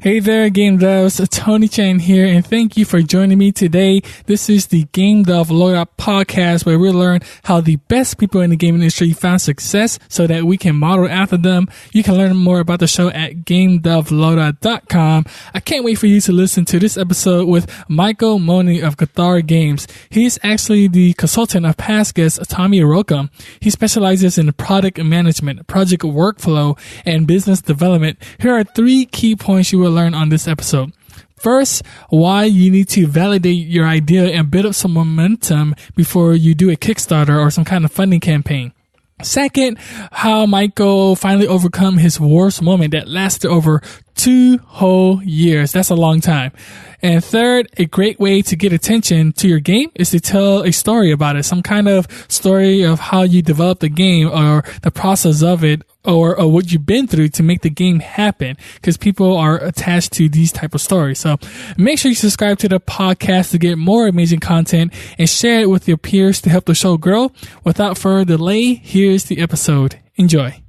Hey there, Game Devs. Tony Chan here, and thank you for joining me today. This is the Game Dev Loadout podcast, where we learn how the best people in the game industry found success so that we can model after them. You can learn more about the show at GameDevLoadout.com. I can't wait for you to listen to this episode with Michel Mony of Cathar Games. He's actually the consultant of past guest Tommy Roekkum. He specializes in product management, project workflow, and business development. Here are 3 key points you will learn on this episode. First, why you need to validate your idea and build up some momentum before you do a Kickstarter or some kind of funding campaign. Second, how Michel finally overcome his worst moment that lasted over 2 whole years. That's a long time. And third, a great way to get attention to your game is to tell a story about it, some kind of story of how you developed the game or the process of it, or what you've been through to make the game happen, because people are attached to these type of stories. So make sure you subscribe to the podcast to get more amazing content and share it with your peers to help the show grow. Without further delay, here's the episode. Enjoy.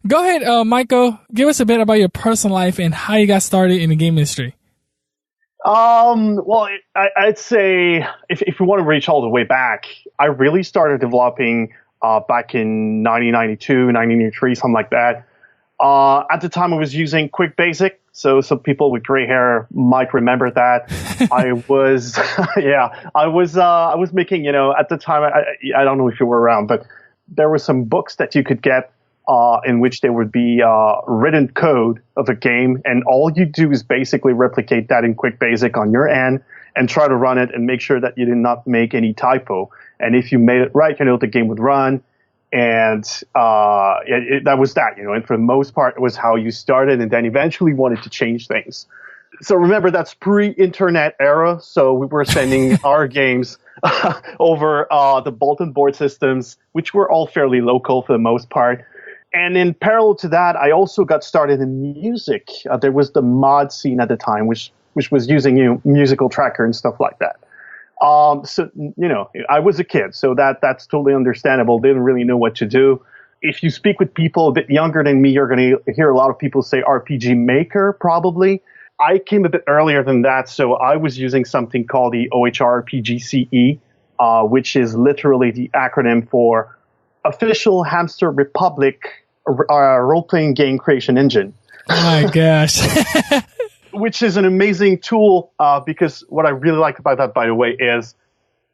Go ahead, Michel. Give us a bit about your personal life and how you got started in the game industry. Well, I'd say if we want to reach all the way back, I really started developing back in 1992, 1993, something like that. At the time, I was using Quick Basic, so some people with gray hair might remember that. I was, I was making, at the time, I don't know if you were around, but there were some books that you could get in which there would be written code of a game, and all you do is basically replicate that in Quick Basic on your end and try to run it and make sure that you did not make any typo. And if you made it right, the game would run. And that was that, and for the most part, it was how you started, and then eventually wanted to change things. So remember, that's pre-internet era. So we were sending our games over the bulletin board systems, which were all fairly local for the most part. And in parallel to that, I also got started in music. There was the mod scene at the time, which was using musical tracker and stuff like that. So, I was a kid, so that's totally understandable. Didn't really know what to do. If you speak with people a bit younger than me, you're going to hear a lot of people say RPG Maker, probably. I came a bit earlier than that, so I was using something called the OHRPGCE, which is literally the acronym for Official Hamster Republic Role-Playing Game Creation Engine. Oh my gosh. Which is an amazing tool, because what I really like about that, by the way, is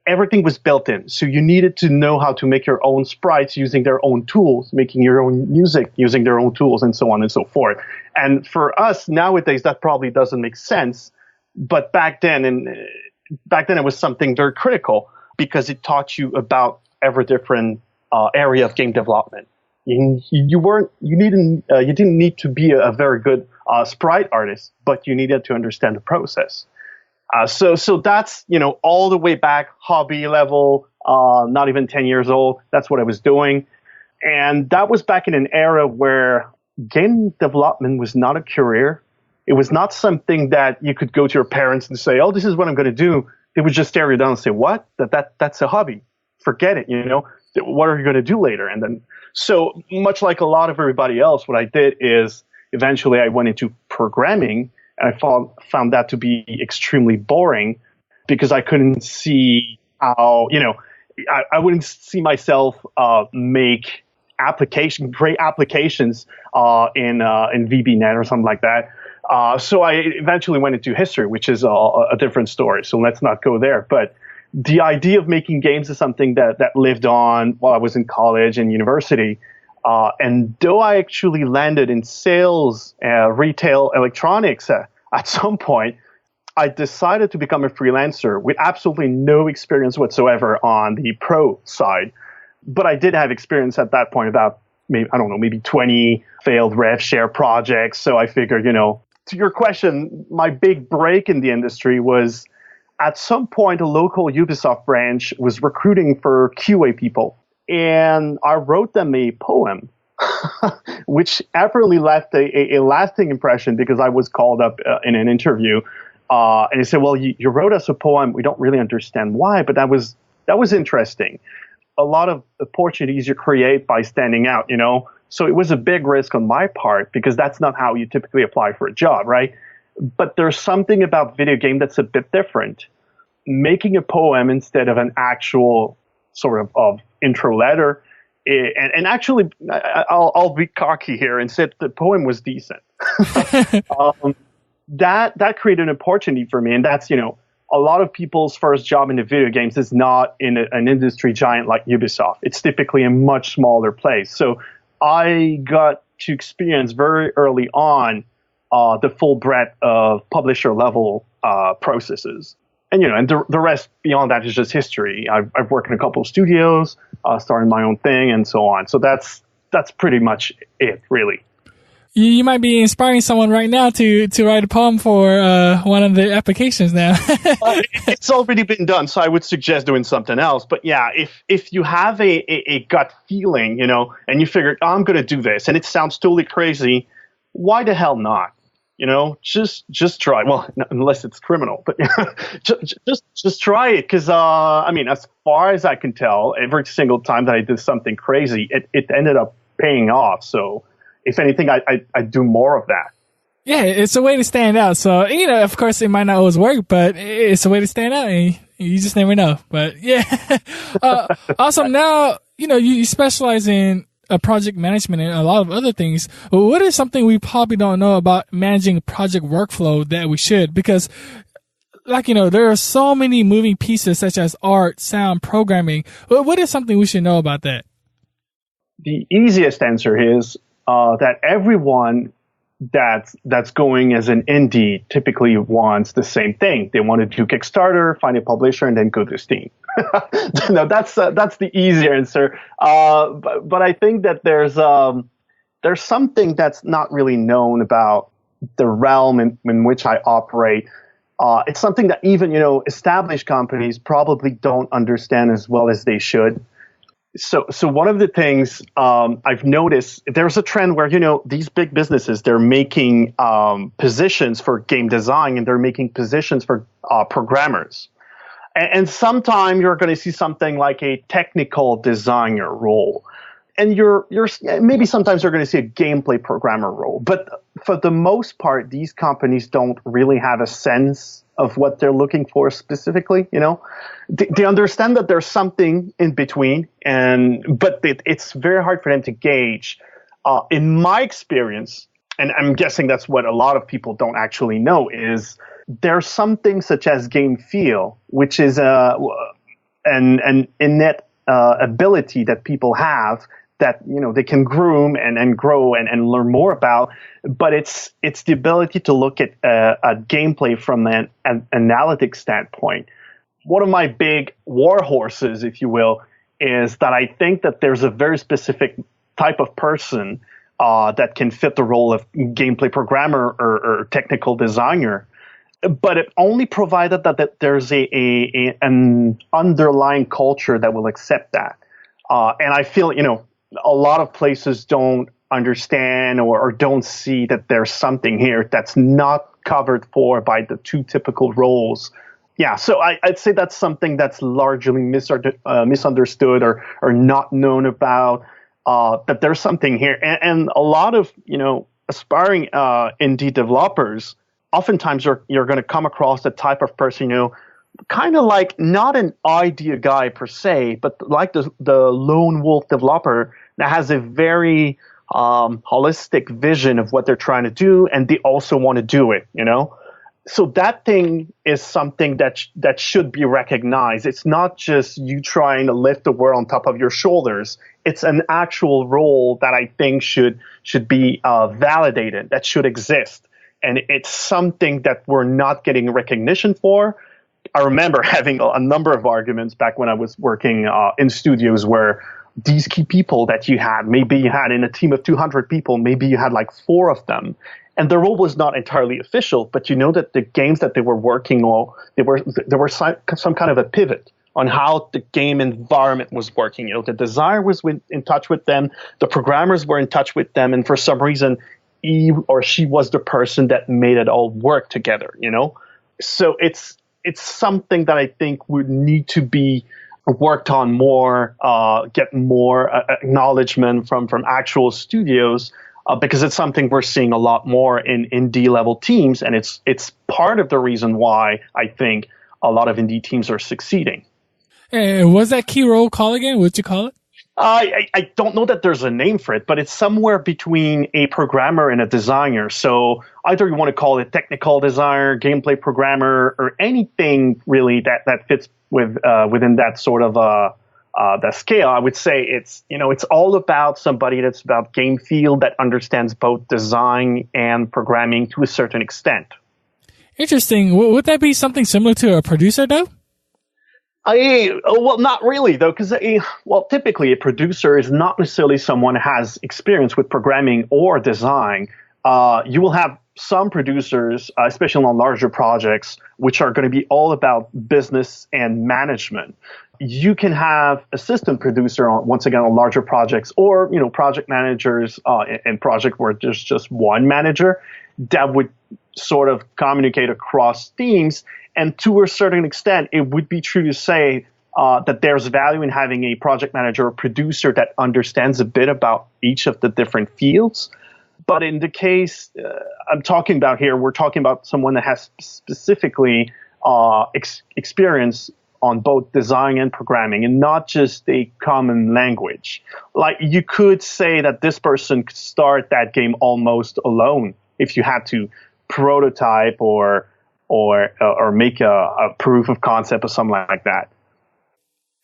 everything was built in. So you needed to know how to make your own sprites using their own tools, making your own music using their own tools, and so on and so forth. And for us nowadays, that probably doesn't make sense. But back then it was something very critical, because it taught you about every different area of game development. You didn't need to be a very good sprite artist, but you needed to understand the process. So that's, all the way back, hobby level, not even 10 years old. That's what I was doing. And that was back in an era where game development was not a career. It was not something that you could go to your parents and say, oh, this is what I'm going to do. They would just stare you down and say, what? That's a hobby. Forget it, What are you going to do later? And then, so much like a lot of everybody else, what I did is eventually I went into programming, and I found that to be extremely boring, because I couldn't see how, I wouldn't see myself make great applications in VBNet or something like that. So I eventually went into history, which is a different story. So let's not go there. But the idea of making games is something that lived on while I was in college and university. And though I actually landed in sales, retail electronics at some point, I decided to become a freelancer with absolutely no experience whatsoever on the pro side. But I did have experience at that point about, maybe 20 failed rev share projects. So I figured, to your question, my big break in the industry was at some point a local Ubisoft branch was recruiting for QA people. And I wrote them a poem, which apparently left a lasting impression, because I was called up in an interview. And he said, well, you wrote us a poem. We don't really understand why, but that was interesting. A lot of opportunities you create by standing out, So it was a big risk on my part because that's not how you typically apply for a job, right? But there's something about video game that's a bit different. Making a poem instead of an actual sort of intro letter. And actually, I'll be cocky here and say the poem was decent. That created an opportunity for me. And that's, a lot of people's first job in the video games is not in an industry giant like Ubisoft. It's typically a much smaller place. So I got to experience very early on the full breadth of publisher level processes. And the rest beyond that is just history. I've worked in a couple of studios, started my own thing, and so on. So that's pretty much it, really. You might be inspiring someone right now to write a poem for one of the applications now. It's already been done, so I would suggest doing something else. But yeah, if you have a gut feeling, and you figure, I'm going to do this, and it sounds totally crazy, why the hell not? Just try. Well, unless it's criminal, but just try it. Because as far as I can tell, every single time that I did something crazy, it ended up paying off. So, if anything, I do more of that. Yeah, it's a way to stand out. So, of course, it might not always work, but it's a way to stand out, and you just never know. But yeah, awesome. Now, you specialize in project management and a lot of other things. What is something we probably don't know about managing project workflow that we should? Because, there are so many moving pieces such as art, sound, programming. What is something we should know about that? The easiest answer is that everyone that's going as an indie typically wants the same thing. They want to do Kickstarter, find a publisher, and then go to Steam. No, that's the easy answer. But I think that there's something that's not really known about the realm in which I operate. It's something that even established companies probably don't understand as well as they should. So one of the things I've noticed, there's a trend where, these big businesses, they're making positions for game design and they're making positions for programmers. And sometime you're going to see something like a technical designer role. And maybe sometimes you're going to see a gameplay programmer role. But for the most part, these companies don't really have a sense of what they're looking for specifically. They understand that there's something in between, but it's very hard for them to gauge. In my experience, and I'm guessing that's what a lot of people don't actually know, is there's something such as game feel, which is an innate ability that people have that they can groom and grow and learn more about, but it's the ability to look at gameplay from an analytic standpoint. One of my big war horses, if you will, is that I think that there's a very specific type of person that can fit the role of gameplay programmer or technical designer, but it only provided that there's an underlying culture that will accept that. And I feel, a lot of places don't understand or don't see that there's something here that's not covered for by the two typical roles. Yeah, so I'd say that's something that's largely misunderstood or not known about, that there's something here. And a lot of, aspiring indie developers, oftentimes you're going to come across the type of person, kind of like not an idea guy per se, but like the lone wolf developer that has a very holistic vision of what they're trying to do, and they also want to do it, So that thing is something that should be recognized. It's not just you trying to lift the world on top of your shoulders. It's an actual role that I think should be validated, that should exist. And it's something that we're not getting recognition for. I remember having a number of arguments back when I was working in studios where these key people that maybe you had in a team of 200 people, maybe you had like 4 of them. And the role was not entirely official, but that the games that they were working on, there were some kind of a pivot on how the game environment was working. The designer was in touch with them, the programmers were in touch with them, and for some reason, he or she was the person that made it all work together. So it's something that I think would need to be worked on more, get more acknowledgement from actual studios, because it's something we're seeing a lot more in indie level teams, and it's part of the reason why I think a lot of indie teams are succeeding. And what's that key role called again? What'd you call it? I don't know that there's a name for it, but it's somewhere between a programmer and a designer. So either you want to call it technical designer, gameplay programmer, or anything really that fits within that sort of the scale. I would say it's all about somebody that's about game feel, that understands both design and programming to a certain extent. Interesting. Would that be something similar to a producer, though? Well, not really, though, because typically a producer is not necessarily someone who has experience with programming or design. You will have some producers, especially on larger projects, which are going to be all about business and management. You can have assistant producer once again on larger projects, or project managers in project where there's just one manager that would sort of communicate across teams. And to a certain extent, it would be true to say that there's value in having a project manager or producer that understands a bit about each of the different fields. But in the case I'm talking about here, we're talking about someone that has specifically experience on both design and programming, and not just a common language. Like, you could say that this person could start that game almost alone if you had to prototype or make a proof of concept or something like that.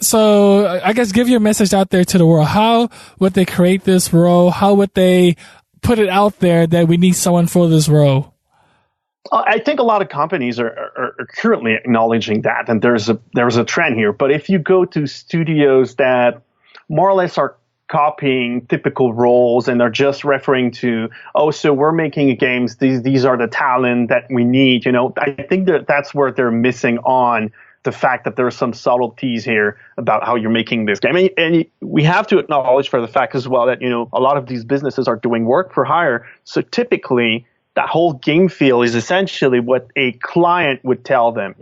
So I guess give your message out there to the world. How would they create this role? How would they put it out there that we need someone for this role? I think a lot of companies are currently acknowledging that, and there's a trend here. But if you go to studios that more or less are copying typical roles and are just referring to, so we're making games, these are the talent that we need, I think that's where they're missing on the fact that there are some subtleties here about how you're making this game. And we have to acknowledge for the fact as well that, a lot of these businesses are doing work for hire. So typically that whole game feel is essentially what a client would tell them.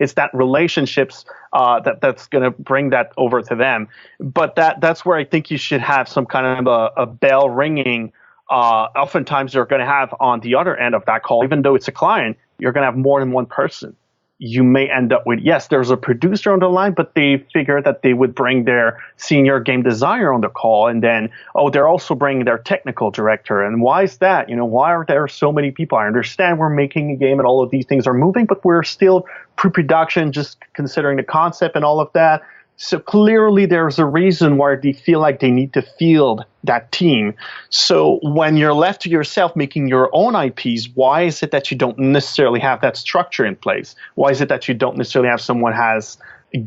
It's that relationships that's going to bring that over to them. But that's where I think you should have some kind of a bell ringing. Oftentimes you're going to have on the other end of that call, even though it's a client, you're going to have more than one person. You may end up with, yes, there's a producer on the line, but they figure that they would bring their senior game designer on the call, and then, they're also bringing their technical director. And why is that? Why are there so many people? I understand we're making a game and all of these things are moving, but we're still pre-production, just considering the concept and all of that. So clearly there's a reason why they feel like they need to field that team. So when you're left to yourself making your own IPs, why is it that you don't necessarily have that structure in place? Why is it that you don't necessarily have someone has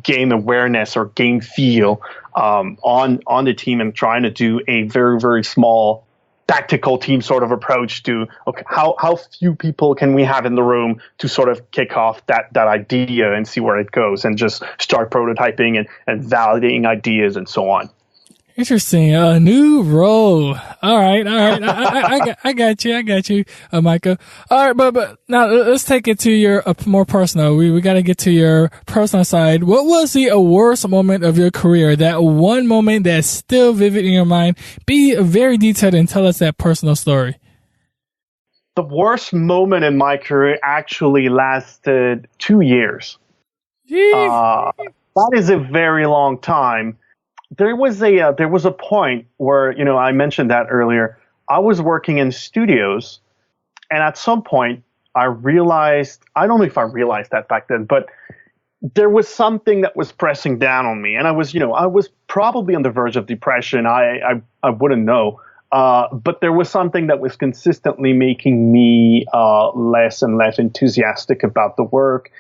game awareness or game feel on the team, and trying to do a very, very small tactical team sort of approach to, okay, how few people can we have in the room to sort of kick off that idea and see where it goes, and just start prototyping and validating ideas and so on. Interesting. A new role. All right. I got you, Micah. All right, but now let's take it to your more personal. We got to get to your personal side. What was the worst moment of your career? That one moment that's still vivid in your mind. Be very detailed and tell us that personal story. The worst moment in my career actually lasted 2 years. That is a very long time. There was a point where, I mentioned that earlier. I was working in studios, and at some point I realized, I don't know if I realized that back then, but there was something that was pressing down on me, and I was probably on the verge of depression. I wouldn't know, but there was something that was consistently making me less and less enthusiastic about the work,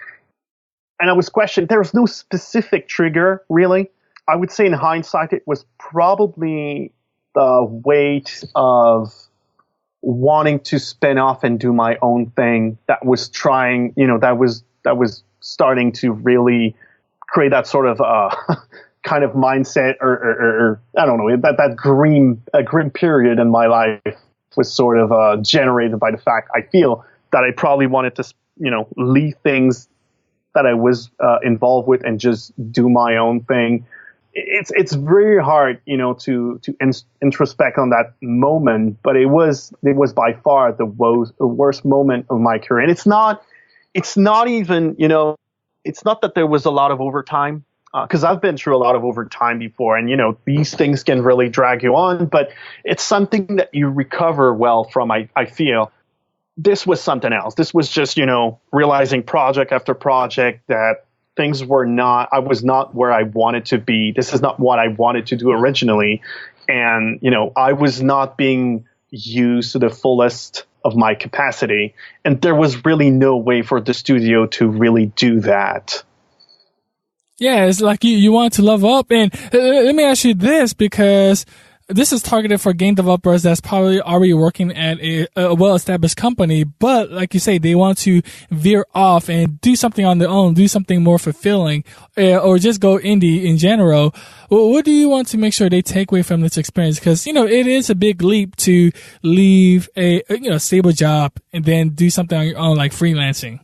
and I was questioning. There was no specific trigger, really. I would say in hindsight, it was probably the weight of wanting to spin off and do my own thing that was trying, that was starting to really create that sort of kind of mindset or I don't know, that grim period in my life was sort of generated by the fact I feel that I probably wanted to, leave things that I was involved with and just do my own thing. It's very hard, to introspect on that moment, but it was by far the worst moment of my career. And it's not even, it's not that there was a lot of overtime, because I've been through a lot of overtime before, and these things can really drag you on, but it's something that you recover well from. I feel this was something else. This was just, realizing project after project that I was not where I wanted to be. This is not what I wanted to do originally. And, I was not being used to the fullest of my capacity. And there was really no way for the studio to really do that. Yeah, it's like you want to level up. And let me ask you this, because this is targeted for game developers that's probably already working at a well-established company, but like you say, they want to veer off and do something on their own, do something more fulfilling, or just go indie in general. Well, what do you want to make sure they take away from this experience? Because, it is a big leap to leave a stable job and then do something on your own, like freelancing.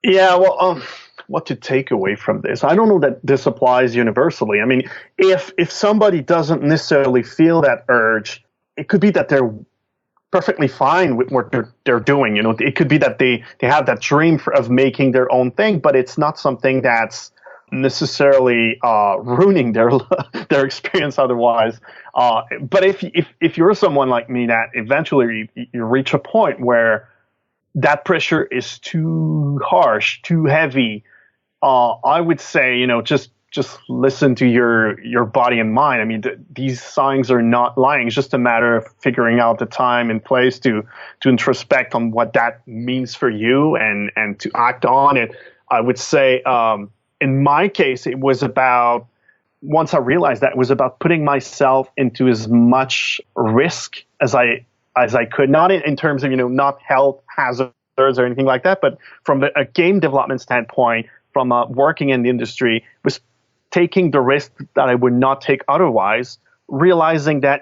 Yeah, well, what to take away from this? I don't know that this applies universally. I mean, if somebody doesn't necessarily feel that urge, it could be that they're perfectly fine with what they're doing. It could be that they have that dream of making their own thing, but it's not something that's necessarily ruining their experience otherwise. But if you're someone like me that eventually you reach a point where that pressure is too harsh, too heavy, I would say, just listen to your body and mind. I mean, these signs are not lying. It's just a matter of figuring out the time and place to introspect on what that means for you and to act on it. I would say, in my case, it was about, once I realized that, it was about putting myself into as much risk as I could, not in terms of, not health hazards or anything like that, but from a game development standpoint, from working in the industry, was taking the risk that I would not take otherwise, realizing that,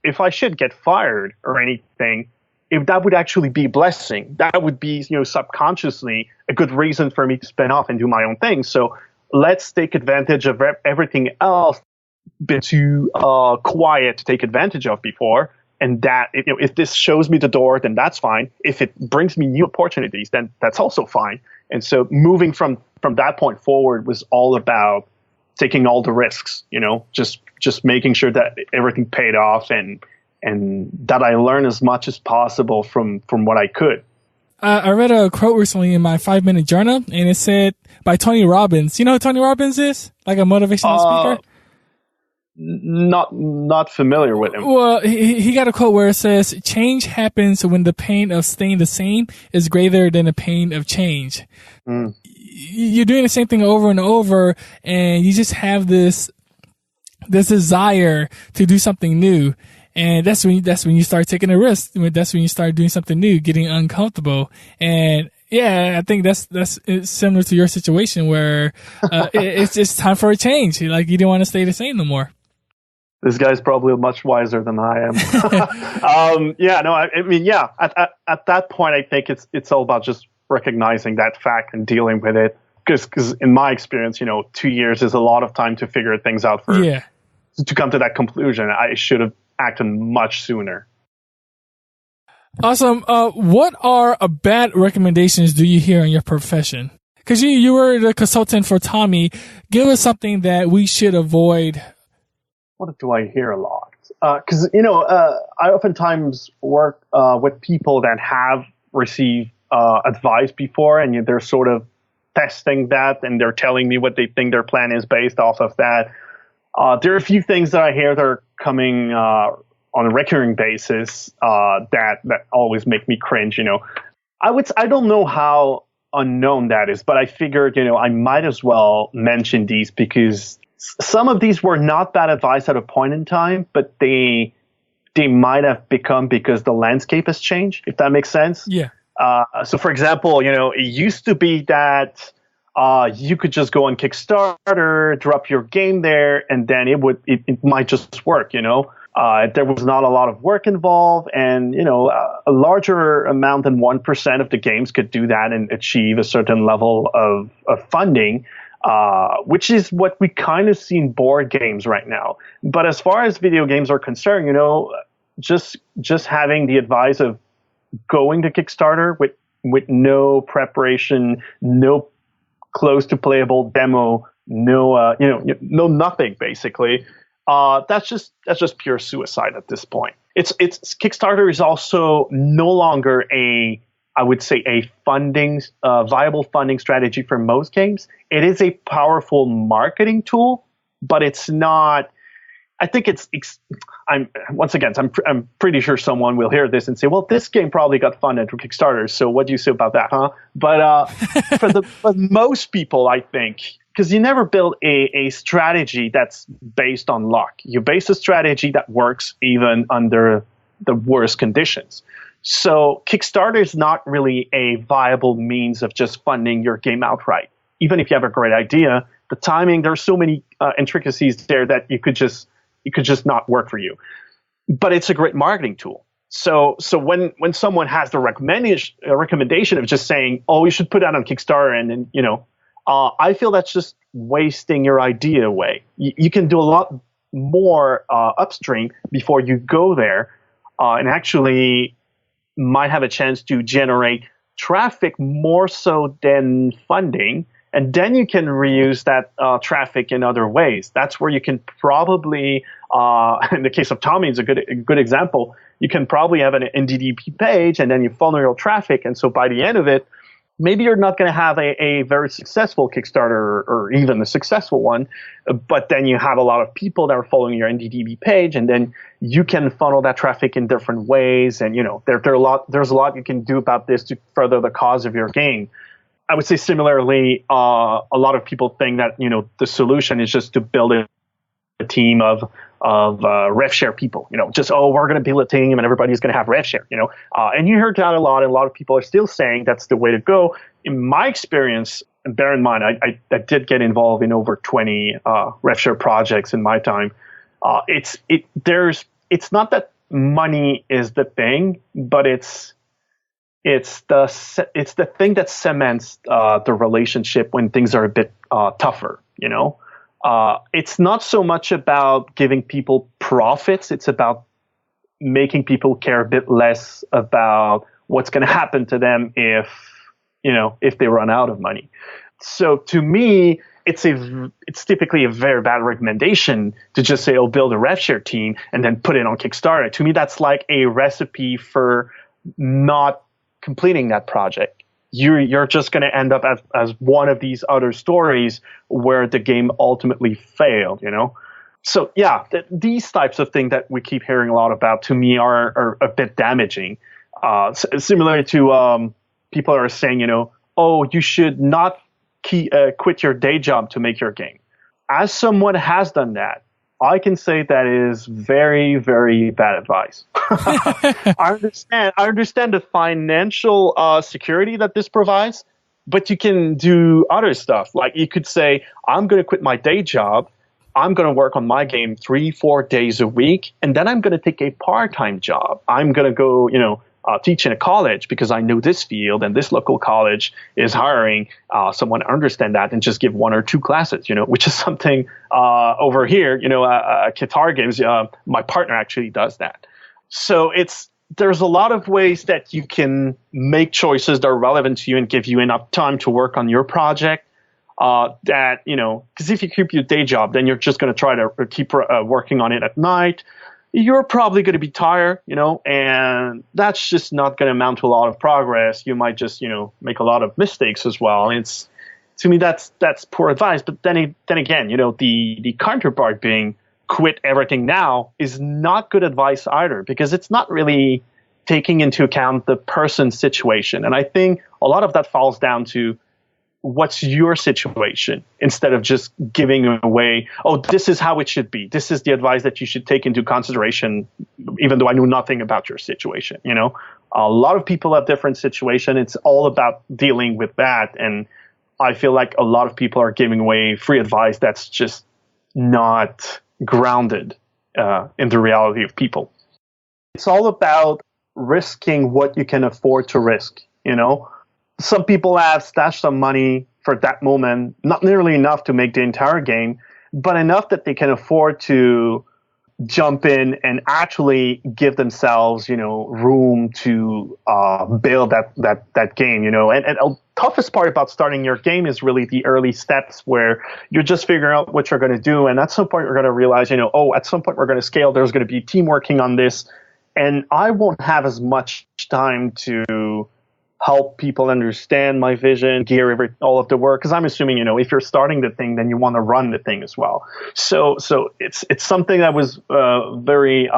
if I should get fired or anything, if that would actually be a blessing, that would be, subconsciously a good reason for me to spin off and do my own thing. So let's take advantage of everything else been too quiet to take advantage of before. And that, if this shows me the door, then that's fine. If it brings me new opportunities, then that's also fine. And so moving from that point forward was all about taking all the risks, just making sure that everything paid off and that I learned as much as possible from what I could. I read a quote recently in my 5-minute journal, and it said by Tony Robbins. You know who Tony Robbins is? Like a motivational speaker? Not familiar with him. Well, he got a quote where it says, "Change happens when the pain of staying the same is greater than the pain of change." Mm. You're doing the same thing over and over, and you just have this desire to do something new. And that's when you start taking a risk. That's when you start doing something new, getting uncomfortable. And yeah, I think that's similar to your situation where it's time for a change. Like, you don't want to stay the same no more. This guy's probably much wiser than I am. At that point, I think it's all about just recognizing that fact and dealing with it. Because in my experience, 2 years is a lot of time to figure things out to come to that conclusion. I should have acted much sooner. Awesome. What are bad recommendations do you hear in your profession? Because you were the consultant for Tommy. Give us something that we should avoid. What do I hear a lot? Because, I oftentimes work with people that have received advice before, and they're sort of testing that, and they're telling me what they think their plan is based off of that. There are a few things that I hear that are coming on a recurring basis that always make me cringe. I don't know how unknown that is, but I figured, I might as well mention these because some of these were not bad advice at a point in time, but they might have become because the landscape has changed, if that makes sense. Yeah. So, for example, it used to be that you could just go on Kickstarter, drop your game there, and then it might just work, There was not a lot of work involved, and a larger amount than 1% of the games could do that and achieve a certain level of funding, which is what we kind of see in board games right now. But as far as video games are concerned, just having the advice of going to Kickstarter with no preparation, no close to playable demo, no nothing basically. That's just pure suicide at this point. It's Kickstarter is also no longer a viable funding strategy for most games. It is a powerful marketing tool, but it's not. I think I'm pretty sure someone will hear this and say, well, this game probably got funded through Kickstarter. So what do you say about that, huh? But for most people, I think, because you never build a strategy that's based on luck. You base a strategy that works even under the worst conditions. So Kickstarter is not really a viable means of just funding your game outright. Even if you have a great idea, the timing, there's so many intricacies there that it could just not work for you. But it's a great marketing tool. So when someone has the recommendation of just saying, oh, you should put that on Kickstarter, and then I feel that's just wasting your idea away. You can do a lot more upstream before you go there, and actually might have a chance to generate traffic more so than funding. And then you can reuse that traffic in other ways. That's where you can probably, in the case of Tommy, it's a good example. You can probably have an NDDP page, and then you funnel your traffic. And so by the end of it, maybe you're not going to have a very successful Kickstarter or even a successful one, but then you have a lot of people that are following your NDDB page, and then you can funnel that traffic in different ways. And there's a lot you can do about this to further the cause of your game. I would say similarly, a lot of people think that the solution is just to build a team of rev share people. We're going to build a team and everybody's going to have rev share. And you heard that a lot, and a lot of people are still saying that's the way to go. In my experience, and bear in mind, I did get involved in over 20 rev share projects in my time. It's not that money is the thing, but it's the thing that cements the relationship when things are a bit tougher. It's not so much about giving people profits. It's about making people care a bit less about what's going to happen to them if they run out of money. So to me, it's typically a very bad recommendation to just say, build a rev share team and then put it on Kickstarter. To me, that's like a recipe for not completing that project. You're just going to end up as one of these other stories where the game ultimately failed, So yeah, these types of things that we keep hearing a lot about, to me, are a bit damaging. Similar to people are saying, you should not quit your day job to make your game. As someone has done that, I can say that is very, very bad advice. I understand the financial security that this provides, but you can do other stuff. Like you could say, I'm going to quit my day job. I'm going to work on my game 3-4 days a week, and then I'm going to take a part-time job. I'm going to go, teach in a college because I know this field and this local college is hiring someone to understand that, and just give 1 or 2 classes, which is something over here, Cathar games, my partner actually does that. So there's a lot of ways that you can make choices that are relevant to you and give you enough time to work on your project. Because if you keep your day job, then you're just going to try to keep working on it at night. You're probably going to be tired, and that's just not going to amount to a lot of progress. You might just, make a lot of mistakes as well. To me, that's poor advice. But then again, the counterpart being quit everything now is not good advice either, because it's not really taking into account the person's situation. And I think a lot of that falls down to what's your situation, instead of just giving away, this is how it should be. This is the advice that you should take into consideration, even though I know nothing about your situation. A lot of people have different situations. It's all about dealing with that. And I feel like a lot of people are giving away free advice that's just not grounded in the reality of people. It's all about risking what you can afford to risk. Some people have stashed some money for that moment, not nearly enough to make the entire game, but enough that they can afford to jump in and actually give themselves, room to build that game, And the toughest part about starting your game is really the early steps where you're just figuring out what you're going to do. And at some point, you're going to realize, at some point we're going to scale. There's going to be a team working on this. And I won't have as much time to help people understand my vision, gear all of the work. Because I'm assuming, if you're starting the thing, then you want to run the thing as well. So it's something that was very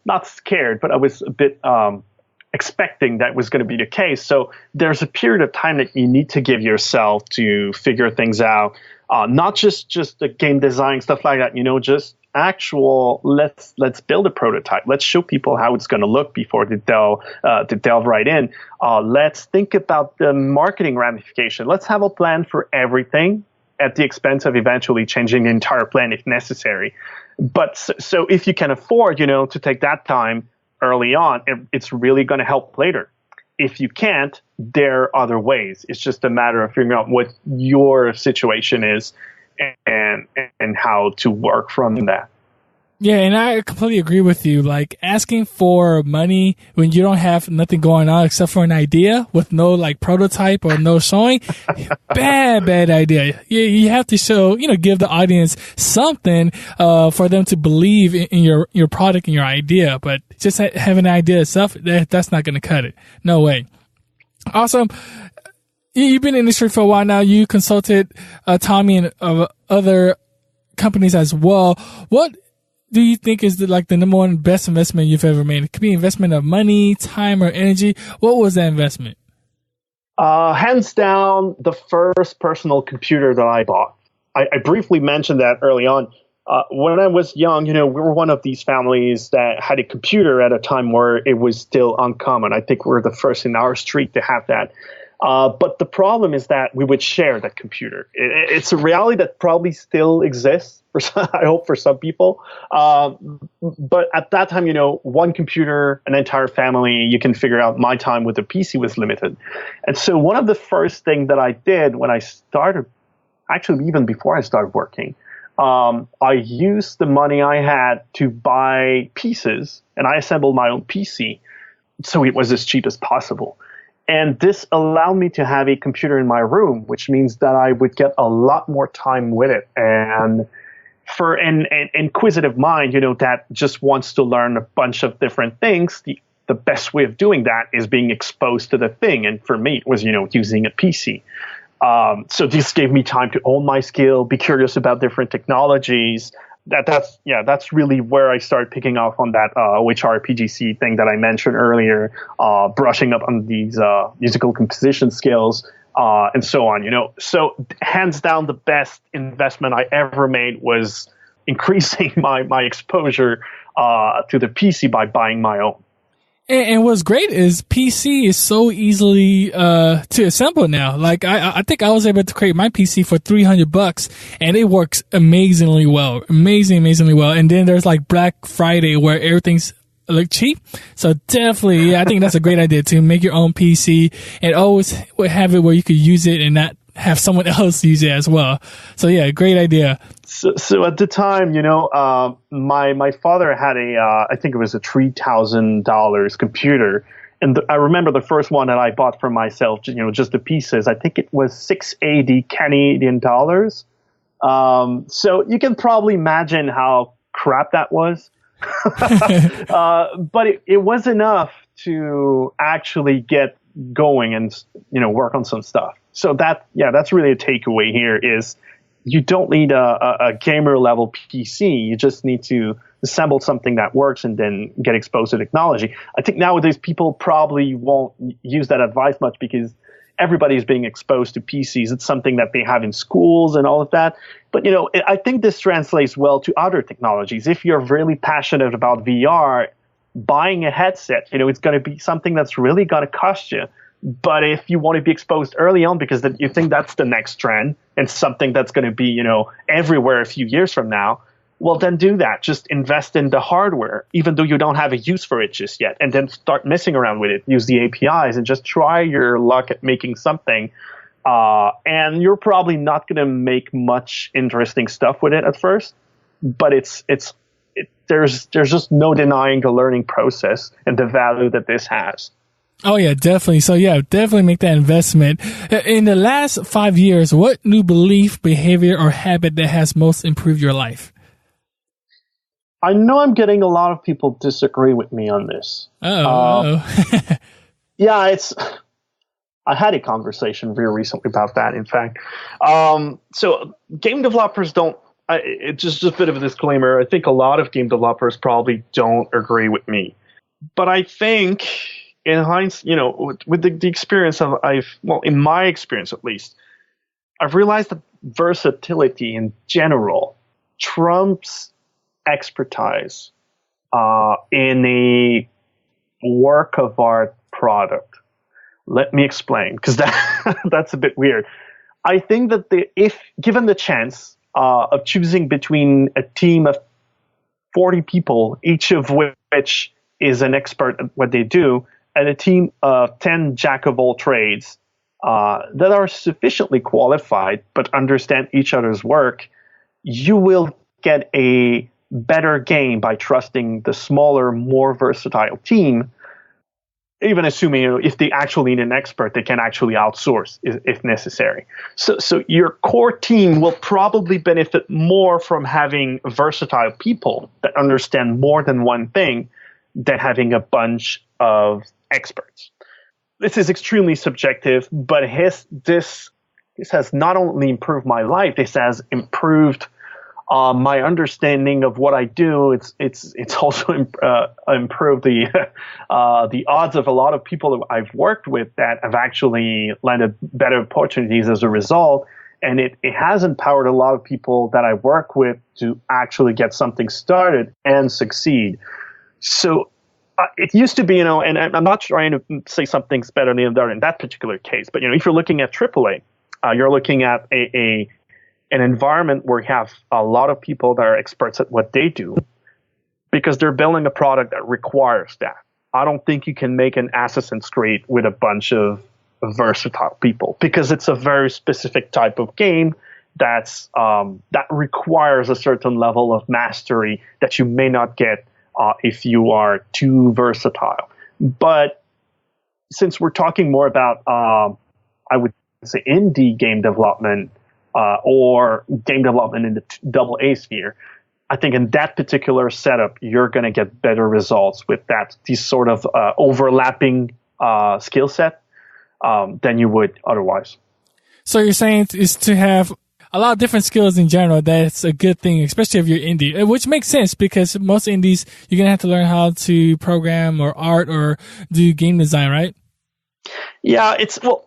not scared, but I was a bit expecting that was going to be the case. So there's a period of time that you need to give yourself to figure things out, not just the game design stuff like that. Just actual let's build a prototype. Let's show people how it's going to look before they delve right in. Let's think about the marketing ramification. Let's have a plan for everything at the expense of eventually changing the entire plan if necessary. But so if you can afford, to take that time early on, it's really going to help later. If you can't, there are other ways. It's just a matter of figuring out what your situation is and how to work from that. Yeah, and I completely agree with you. Like asking for money when you don't have nothing going on except for an idea with no like prototype or no showing, bad idea. You have to show, give the audience something for them to believe in your product and your idea. But just having an idea itself, that's not going to cut it. No way. Awesome. You've been in the industry for a while now. You consulted Tommy and other companies as well. What do you think is the number one best investment you've ever made? It could be investment of money, time, or energy. What was that investment? Hands down, the first personal computer that I bought. I briefly mentioned that early on. When I was young, we were one of these families that had a computer at a time where it was still uncommon. I think we're the first in our street to have that. But the problem is that we would share that computer. It's a reality that probably still exists, I hope, for some people. But at that time, one computer, an entire family, you can figure out my time with the PC was limited. And so one of the first things that I did when I started, actually even before I started working, I used the money I had to buy pieces, and I assembled my own PC so it was as cheap as possible. And this allowed me to have a computer in my room, which means that I would get a lot more time with it. And for an inquisitive mind, that just wants to learn a bunch of different things, the best way of doing that is being exposed to the thing. And for me, it was, using a PC. So this gave me time to own my skill, be curious about different technologies. That's really where I started picking up on that OHRPGC thing that I mentioned earlier, brushing up on these musical composition skills, and so on. So hands down, the best investment I ever made was increasing my exposure to the PC by buying my own. And what's great is PC is so easily to assemble now. Like I think I was able to create my PC for $300 and it works amazingly well. Amazingly well. And then there's like Black Friday where everything's cheap. So definitely, I think that's a great idea to make your own PC and always have it where you could use it and not have someone else use it as well. So yeah, great idea. So at the time, my father had I think it was a $3,000 computer. And I remember the first one that I bought for myself, just the pieces, I think it was 680 Canadian dollars. So you can probably imagine how crap that was. But it was enough to actually get going and, work on some stuff. So that's really a takeaway here is you don't need a gamer level PC. You just need to assemble something that works and then get exposed to technology. I think nowadays people probably won't use that advice much because everybody's being exposed to PCs. It's something that they have in schools and all of that. But, I think this translates well to other technologies. If you're really passionate about VR, buying a headset, it's going to be something that's really going to cost you. But if you want to be exposed early on because you think that's the next trend and something that's going to be, everywhere a few years from now, well, then do that. Just invest in the hardware, even though you don't have a use for it just yet, and then start messing around with it. Use the APIs and just try your luck at making something. And you're probably not going to make much interesting stuff with it at first, but there's just no denying the learning process and the value that this has. Oh, yeah, definitely. So, yeah, definitely make that investment. In the last 5 years, what new belief, behavior, or habit that has most improved your life? I know I'm getting a lot of people disagree with me on this. Yeah, I had a conversation very recently about that, in fact. So game developers don't, it's just a bit of a disclaimer. I think a lot of game developers probably don't agree with me. But I think in hindsight, with the experience in my experience at least, I've realized that versatility in general trumps expertise in a work of art product. Let me explain, because that's a bit weird. I think that if given the chance of choosing between a team of 40 people, each of which is an expert at what they do, and a team of 10 jack of all trades that are sufficiently qualified but understand each other's work, you will get a better game by trusting the smaller, more versatile team, even assuming if they actually need an expert, they can actually outsource if necessary. So your core team will probably benefit more from having versatile people that understand more than one thing than having a bunch of experts. This is extremely subjective, but this has not only improved my life, this has improved my understanding of what I do. It's also improved the odds of a lot of people that I've worked with that have actually landed better opportunities as a result. And it has empowered a lot of people that I work with to actually get something started and succeed. So it used to be, and I'm not trying to say something's better than the other in that particular case, but if you're looking at AAA, you're looking at an environment where you have a lot of people that are experts at what they do because they're building a product that requires that. I don't think you can make an Assassin's Creed with a bunch of versatile people because it's a very specific type of game that requires a certain level of mastery that you may not get if you are too versatile. But since we're talking more about, I would say, indie game development, or game development in the AA sphere, I think in that particular setup, you're going to get better results with these sort of overlapping skill set than you would otherwise. So you're saying is to have a lot of different skills in general. That's a good thing, especially if you're indie, which makes sense because most indies, you're going to have to learn how to program or art or do game design, right? Yeah,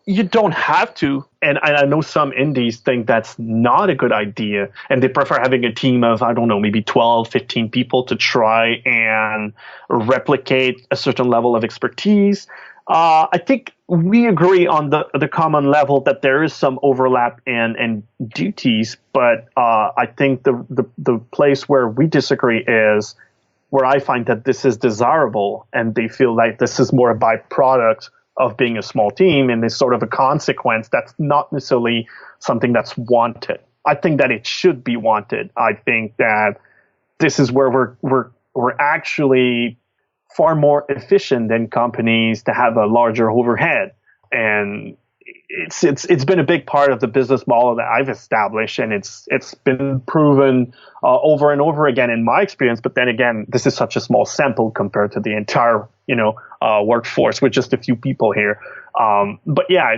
you don't have to. And I know some indies think that's not a good idea. And they prefer having a team of, I don't know, maybe 12, 15 people to try and replicate a certain level of expertise. I think we agree on the common level that there is some overlap and duties. But I think the place where we disagree is where I find that this is desirable and they feel like this is more a byproduct of being a small team and is sort of a consequence that's not necessarily something that's wanted. I think that it should be wanted. I think that this is where we're actually far more efficient than companies to have a larger overhead. And it's been a big part of the business model that I've established, and it's been proven over and over again in my experience. But then again, this is such a small sample compared to the entire workforce with just a few people here. But yeah,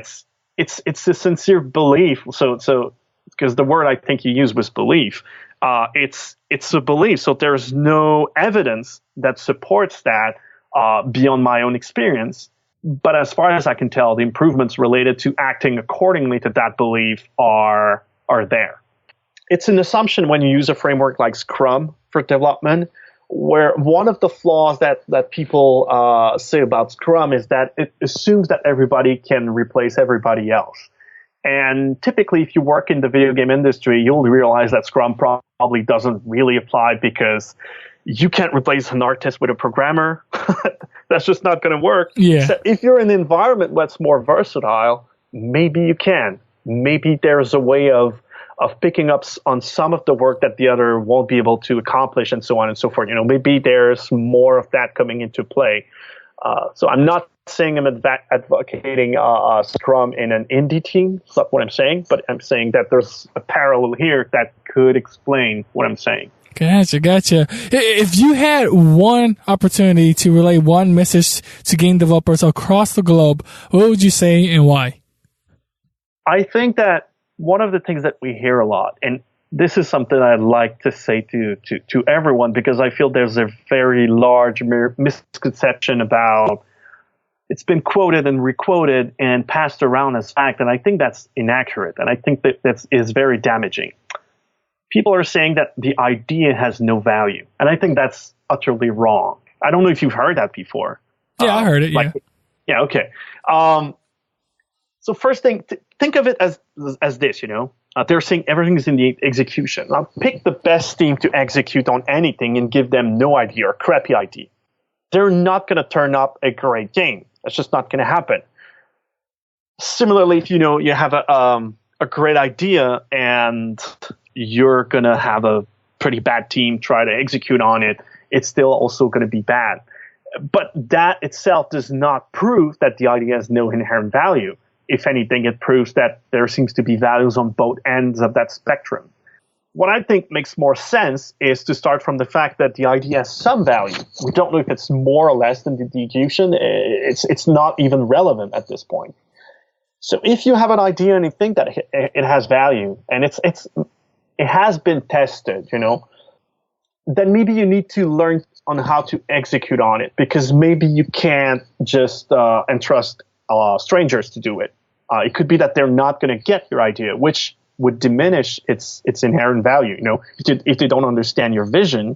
it's a sincere belief. So because the word I think you used was belief. It's a belief. So there's no evidence that supports that beyond my own experience. But as far as I can tell, the improvements related to acting accordingly to that belief are there. It's an assumption when you use a framework like Scrum for development, where one of the flaws that people say about Scrum is that it assumes that everybody can replace everybody else. And typically, if you work in the video game industry, you'll realize that Scrum probably doesn't really apply because you can't replace an artist with a programmer. That's just not going to work. Yeah. So if you're in an environment that's more versatile, maybe you can. Maybe there's a way of picking up on some of the work that the other won't be able to accomplish, and so on and so forth. Maybe there's more of that coming into play. So I'm not saying I'm advocating Scrum in an indie team. That's not what I'm saying, but I'm saying that there's a parallel here that could explain what I'm saying. Gotcha. If you had one opportunity to relay one message to game developers across the globe, what would you say and why? I think that one of the things that we hear a lot, and this is something I'd like to say to everyone, because I feel there's a very large misconception about it's been quoted and requoted and passed around as fact, and I think that's inaccurate, and I think that is very damaging. People are saying that the idea has no value, and I think that's utterly wrong. I don't know if you've heard that before. Yeah, I heard it, yeah. Yeah, okay. So first thing, think of it as this, they're saying everything is in the execution. Now, pick the best team to execute on anything and give them no idea or crappy idea. They're not going to turn up a great game. That's just not going to happen. Similarly, if you have a great idea and you're going to have a pretty bad team try to execute on it, it's still also going to be bad. But that itself does not prove that the idea has no inherent value. If anything, it proves that there seems to be values on both ends of that spectrum. What I think makes more sense is to start from the fact that the idea has some value. We don't know if it's more or less than the execution. It's not even relevant at this point. So if you have an idea and you think that it has value and it has been tested, then maybe you need to learn on how to execute on it, because maybe you can't just entrust strangers to do it. It could be that they're not going to get your idea, which would diminish its inherent value. If they don't understand your vision,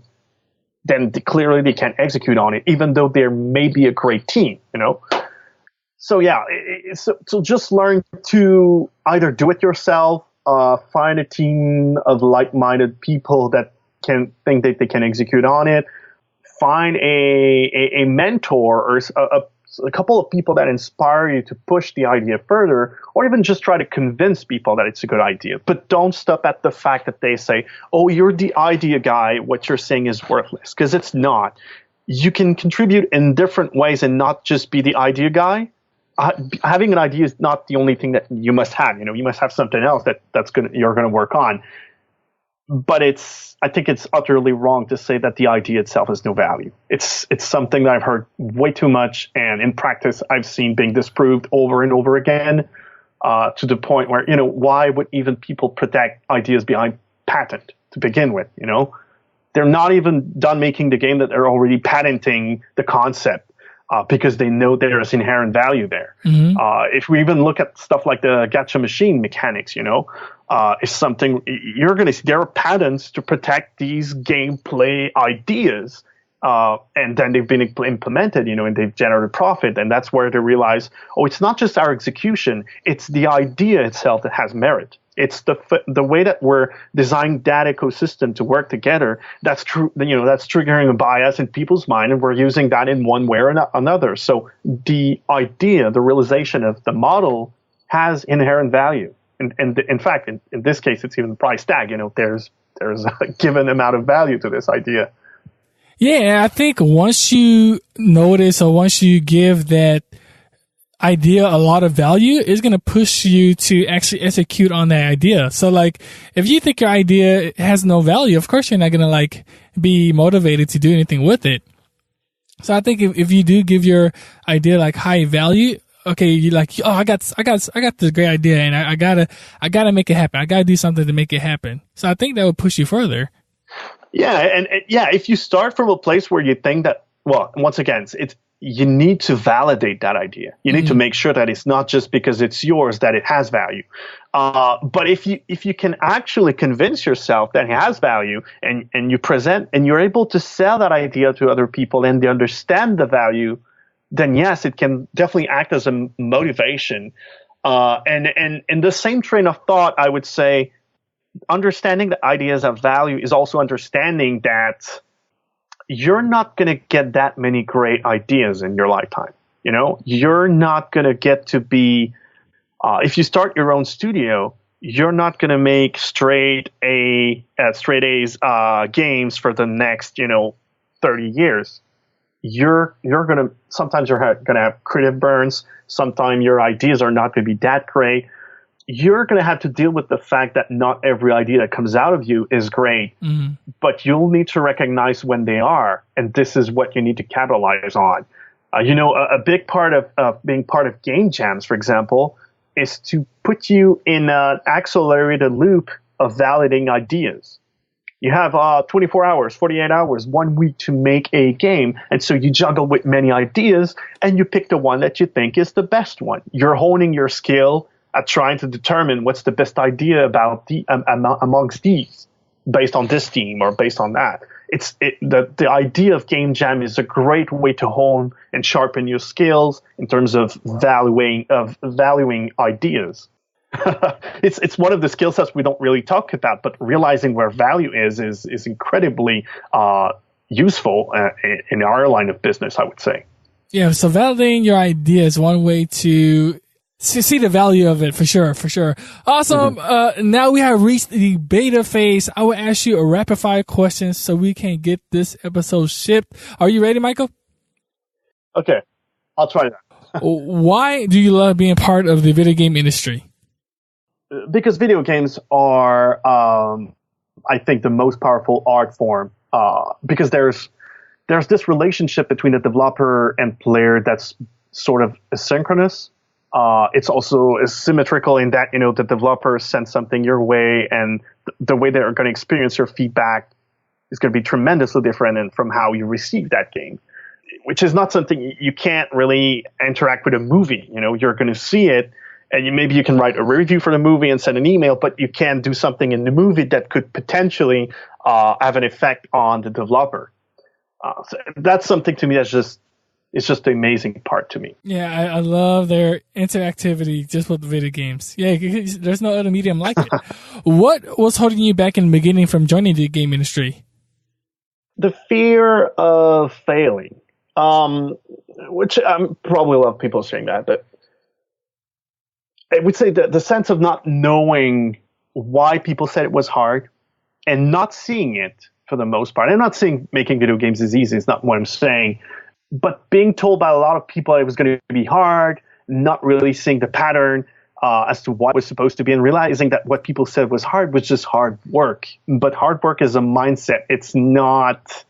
then clearly they can't execute on it, even though there may be a great team. So yeah, so just learn to either do it yourself, find a team of like-minded people that can think that they can execute on it, find a mentor or a couple of people that inspire you to push the idea further, or even just try to convince people that it's a good idea. But don't stop at the fact that they say, oh, you're the idea guy, what you're saying is worthless, because it's not. You can contribute in different ways and not just be the idea guy. Having an idea is not the only thing that you must have. You must have something else you're going to work on. But I think it's utterly wrong to say that the idea itself has no value. It's something that I've heard way too much, and in practice I've seen being disproved over and over again, to the point where, why would even people protect ideas behind patent to begin with? They're not even done making the game that they're already patenting the concept, because they know there is inherent value there. Mm-hmm. If we even look at stuff like the gacha machine mechanics, is something you're going to see. There are patents to protect these gameplay ideas, and then they've been implemented, and they've generated profit. And that's where they realize, it's not just our execution; it's the idea itself that has merit. It's the way that we're designing that ecosystem to work together. That's true. That's triggering a bias in people's mind, and we're using that in one way or another. So the idea, the realization of the model, has inherent value. And in fact, in this case, it's even the price tag. There's a given amount of value to this idea. Yeah, I think once you notice or once you give that idea a lot of value, is going to push you to actually execute on that idea. So like, if you think your idea has no value, of course you're not going to be motivated to do anything with it. So I think if you do give your idea high value, okay, you're I got this great idea, and I gotta make it happen. I gotta do something to make it happen. So I think that would push you further. Yeah, and if you start from a place where you think that, well, once again, you need to validate that idea. You need to make sure that it's not just because it's yours that it has value. But if you can actually convince yourself that it has value, and you present and you're able to sell that idea to other people and they understand the value, then yes, it can definitely act as a motivation And in the same train of thought, I would say understanding that ideas have value is also understanding that you're not going to get that many great ideas in your lifetime. You know, you're not going to get to be, if you start your own studio, you're not going to make straight A's games for the next, 30 years. You're going to, sometimes you're going to have creative burns. Sometimes your ideas are not going to be that great. You're going to have to deal with the fact that not every idea that comes out of you is great, but you'll need to recognize when they are, and this is what you need to capitalize on. A big part of being part of game jams, for example, is to put you in an accelerated loop of validating ideas. You have 24 hours, 48 hours, 1 week to make a game, and so you juggle with many ideas, and you pick the one that you think is the best one. You're honing your skill at trying to determine what's the best idea about amongst these, based on this theme or based on that. The idea of game jam is a great way to hone and sharpen your skills in terms of valuing ideas. It's one of the skill sets we don't really talk about, but realizing where value is incredibly useful in our line of business, I would say. Yeah, so validating your idea is one way to see the value of it, for sure. Awesome. Now we have reached the beta phase. I will ask you a rapid fire question so we can get this episode shipped. Are you ready, Michael? Okay, I'll try that. Why do you love being part of the video game industry? Because video games are, I think, the most powerful art form. Because there's this relationship between the developer and player that's sort of asynchronous. It's also symmetrical in that, the developer sends something your way, and the way they're going to experience your feedback is going to be tremendously different from how you receive that game, which is not something you can't really interact with a movie. You're going to see it, and maybe you can write a review for the movie and send an email, but you can't do something in the movie that could potentially have an effect on the developer. So that's something to me it's just the amazing part to me. Yeah, I love their interactivity just with video games. Yeah, there's no other medium like it. What was holding you back in the beginning from joining the game industry? The fear of failing, which probably a lot of people saying that, but I would say that the sense of not knowing why people said it was hard and not seeing it for the most part. I'm not saying making video games is easy. It's not what I'm saying. But being told by a lot of people it was going to be hard, not really seeing the pattern as to what was supposed to be, and realizing that what people said was hard was just hard work. But hard work is a mindset. It's not.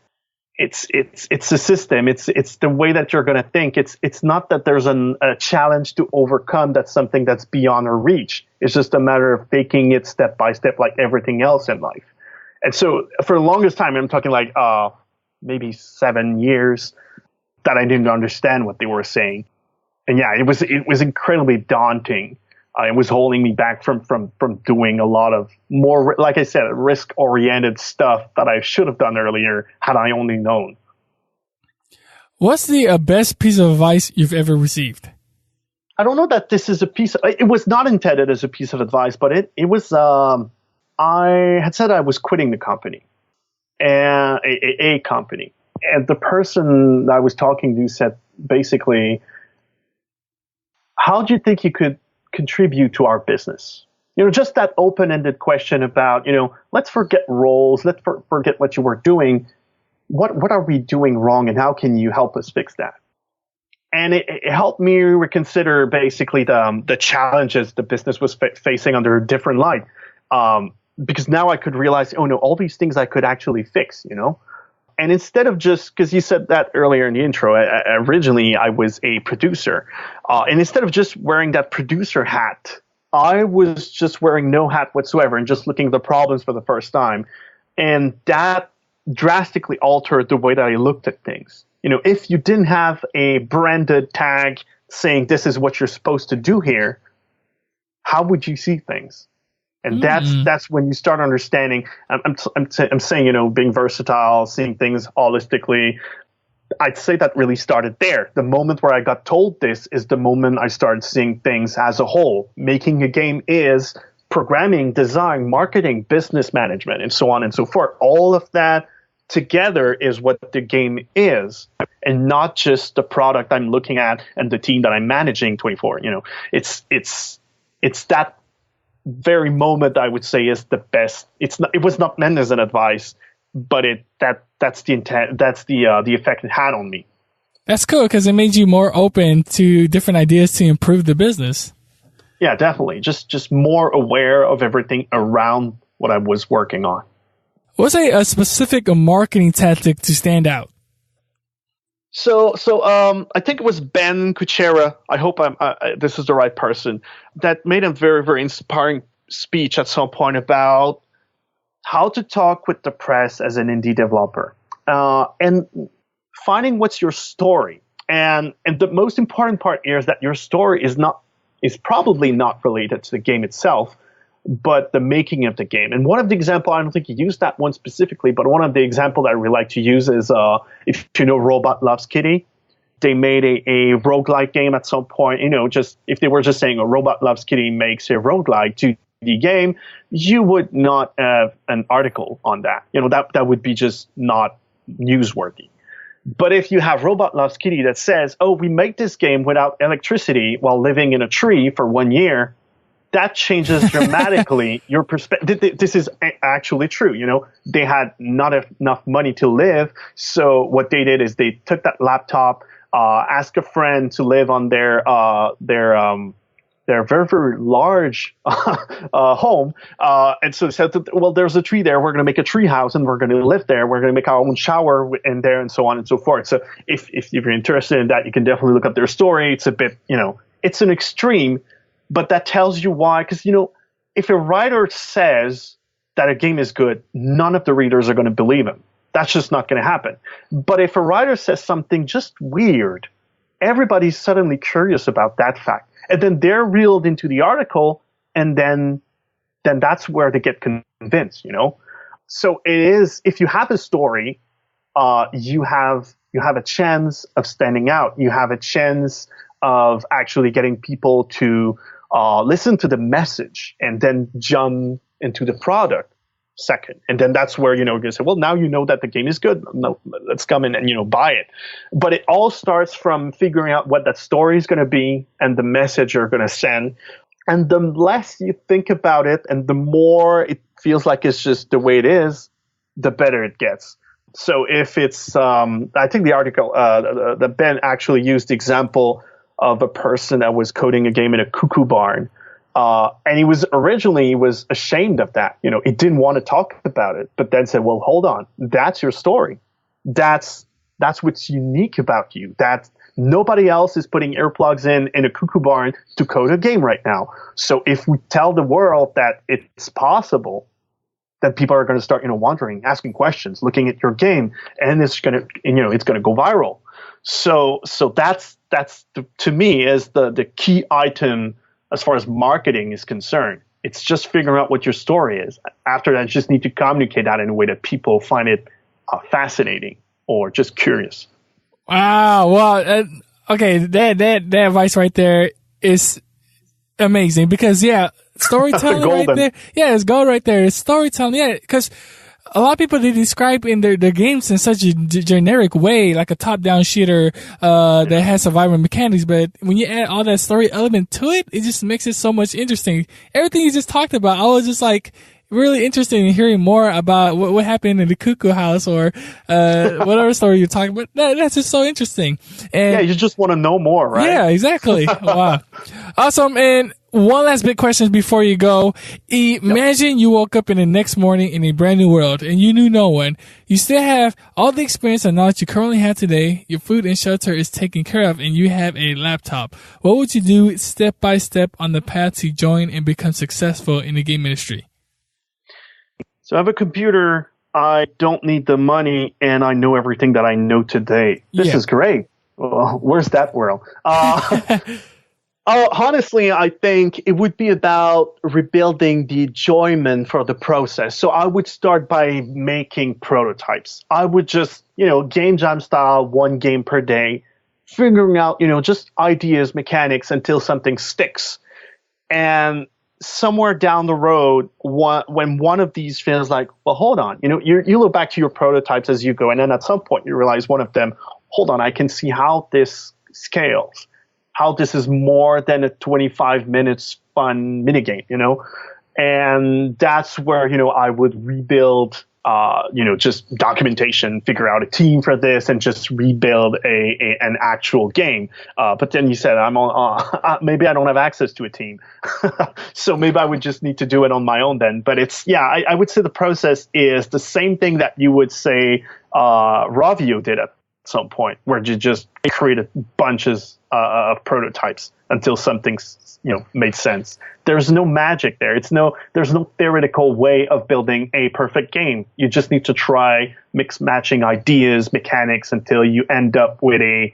It's a system. It's the way that you're going to think. It's not that there's a challenge to overcome. That's something that's beyond our reach. It's just a matter of taking it step by step, like everything else in life. And so for the longest time, I'm talking like maybe 7 years, that I didn't understand what they were saying. And yeah, it was incredibly daunting. It was holding me back from doing a lot of more, like I said, risk-oriented stuff that I should have done earlier had I only known. What's the best piece of advice you've ever received? I don't know that this is a piece of, it was not intended as a piece of advice, but it was, I had said I was quitting the company, and a company. And the person I was talking to said, basically, how do you think you could contribute to our business? Just that open-ended question about, let's forget roles, let's forget what you were doing. What are we doing wrong, and how can you help us fix that? And it helped me reconsider basically the challenges the business was facing under a different light. Because now I could realize, all these things I could actually fix, And instead of just, because you said that earlier in the intro, originally I was a producer. And instead of just wearing that producer hat, I was just wearing no hat whatsoever and just looking at the problems for the first time. And that drastically altered the way that I looked at things. If you didn't have a branded tag saying this is what you're supposed to do here, how would you see things? And that's when you start understanding. I'm saying, being versatile, seeing things holistically. I'd say that really started there. The moment where I got told this is the moment I started seeing things as a whole. Making a game is programming, design, marketing, business management, and so on and so forth. All of that together is what the game is, and not just the product I'm looking at and the team that I'm managing 24. It's that very moment, I would say, is the best. It was not meant as an advice, but that's the intent. That's the effect it had on me. That's cool because it made you more open to different ideas to improve the business. Yeah, definitely. Just more aware of everything around what I was working on. What's a specific marketing tactic to stand out? So I think it was Ben Kuchera. I hope this is the right person that made a very, very inspiring speech at some point about how to talk with the press as an indie developer, and finding what's your story. And the most important part here is that your story is probably not related to the game itself, but the making of the game. And one of the examples, I don't think you used that one specifically, but one of the examples that I really like to use is, if you know Robot Loves Kitty, they made a roguelike game at some point. Just if they were just saying a Robot Loves Kitty makes a roguelike 2D game, you would not have an article on that. That would be just not newsworthy. But if you have Robot Loves Kitty that says, oh, we make this game without electricity while living in a tree for 1 year, that changes dramatically your perspective. This is actually true. They had not enough money to live. So what they did is they took that laptop, asked a friend to live on their very, very large home. And so they said, well, there's a tree there. We're going to make a tree house and we're going to live there. We're going to make our own shower in there and so on and so forth. So if you're interested in that, you can definitely look up their story. It's a bit, it's an extreme, but that tells you why. Because, if a writer says that a game is good, none of the readers are going to believe him. That's just not going to happen. But if a writer says something just weird, everybody's suddenly curious about that fact. And then they're reeled into the article, and then that's where they get convinced, So it is, if you have a story, you have a chance of standing out. You have a chance of actually getting people to listen to the message and then jump into the product second. And then that's where, you're going to say, well, now you know that the game is good. No, let's come in and, buy it. But it all starts from figuring out what that story is going to be and the message you're going to send. And the less you think about it and the more it feels like it's just the way it is, the better it gets. So if it's, I think the article, the Ben actually used the example of a person that was coding a game in a cuckoo barn. And he was ashamed of that. He didn't want to talk about it, but then said, well, hold on. That's your story. That's what's unique about you. That nobody else is putting earplugs in a cuckoo barn to code a game right now. So if we tell the world that it's possible, then people are going to start, wondering, asking questions, looking at your game, and it's going to go viral. So that's to me is the key item as far as marketing is concerned. It's just figuring out what your story is. After that, you just need to communicate that in a way that people find it fascinating or just curious. Wow. Well, okay. That advice right there is amazing because, storytelling right there. Yeah, it's gold right there. It's storytelling. Yeah, because a lot of people, they describe in their games in such a generic way, like a top-down shooter that has survival mechanics. But when you add all that story element to it, it just makes it so much interesting. Everything you just talked about, I was just like really interested in hearing more about what happened in the cuckoo house or whatever story you're talking about. That's just so interesting. And you just want to know more, right? Yeah, exactly. Wow. Awesome. And one last big question before you go. Imagine you woke up in the next morning in a brand new world and you knew no one. You still have all the experience and knowledge you currently have today. Your food and shelter is taken care of and you have a laptop. What would you do step by step on the path to join and become successful in the game industry? So I have a computer. I don't need the money and I know everything that I know today. This is great. Well, where's that world? Honestly, I think it would be about rebuilding the enjoyment for the process. So I would start by making prototypes. I would just, game jam style, one game per day, figuring out, just ideas, mechanics until something sticks. And somewhere down the road, when one of these feels like, well, hold on, you look back to your prototypes as you go, and then at some point you realize one of them, hold on, I can see how this scales, how this is more than a 25 minutes fun minigame, and that's where, I would rebuild, just documentation, figure out a team for this, and just rebuild an actual game. But then you said, maybe I don't have access to a team. So maybe I would just need to do it on my own then. But I would say the process is the same thing that you would say Ravio did at some point, where you just created bunches of prototypes until something's made sense. There's no magic there. There's no theoretical way of building a perfect game. You just need to try matching ideas, mechanics until you end up with a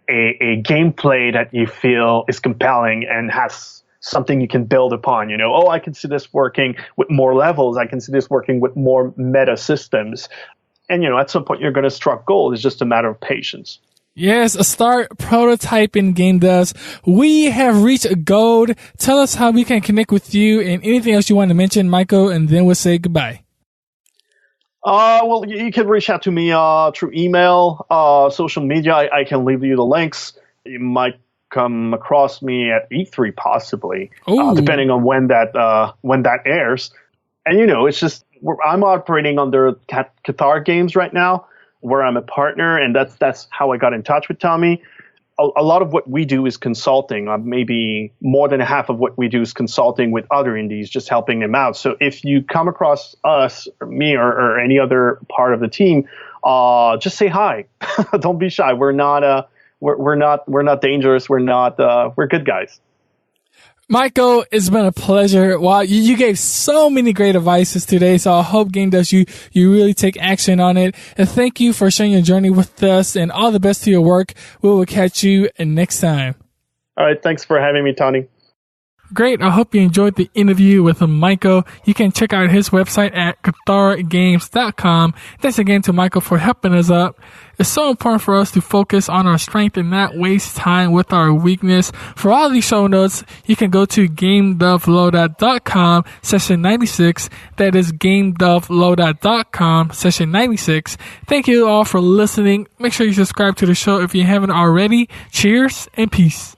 gameplay that you feel is compelling and has something you can build upon. I can see this working with more levels. I can see this working with more meta systems. And, at some point you're going to strike gold. It's just a matter of patience. Yes, start prototyping game devs. We have reached gold. Tell us how we can connect with you and anything else you want to mention, Michael, and then we'll say goodbye. Well, you can reach out to me through email, social media. I can leave you the links. You might come across me at E3 possibly, depending on when that airs. And, it's just, I'm operating under Cathar Games right now, where I'm a partner, and that's how I got in touch with Tommy. A lot of what we do is consulting. Maybe more than half of what we do is consulting with other indies, just helping them out. So if you come across us, or me, or any other part of the team, just say hi. Don't be shy. We're not dangerous. We're good guys. Michael, it's been a pleasure. Wow, you gave so many great advices today, so I hope Game Devs, you really take action on it. And thank you for sharing your journey with us, and all the best to your work. We will catch you next time. All right, thanks for having me, Tony. Great. I hope you enjoyed the interview with Michael. You can check out his website at cathargames.com. Thanks again to Michael for helping us up. It's so important for us to focus on our strength and not waste time with our weakness. For all these show notes, you can go to GameDevLoadout.com, session 96. That is GameDevLoadout.com, session 96. Thank you all for listening. Make sure you subscribe to the show if you haven't already. Cheers and peace.